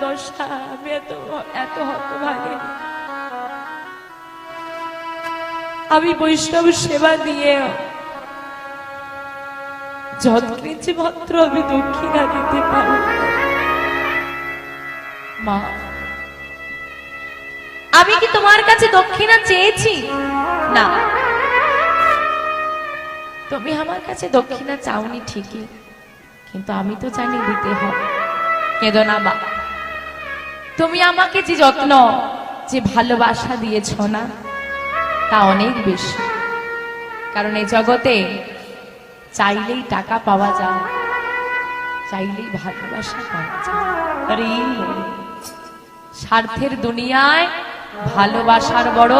দশা, আমি এত হতভাগী। আমি বৈষ্ণব সেবা দিয়ে যৎকিঞ্চিৎ মাত্র আমি দক্ষিণা দিতে পারি। মা, আমি কি তোমার কাছে দক্ষিণা চেয়েছি? না, তুমি আমার কাছে দক্ষিণা চাওনি ঠিকই, কিন্তু আমি তো জানি দিতে হবে। কেঁদো না মা, তুমি আমাকে যে যত্ন, যে ভালোবাসা দিয়েছ না, তা অনেক বেশি। কারণ এই জগতে চাইলেই টাকা পাওয়া যায়, চাইলেই ভালোবাসা পাওয়া যায়। স্বার্থের দুনিয়ায় ভালোবাসার বড়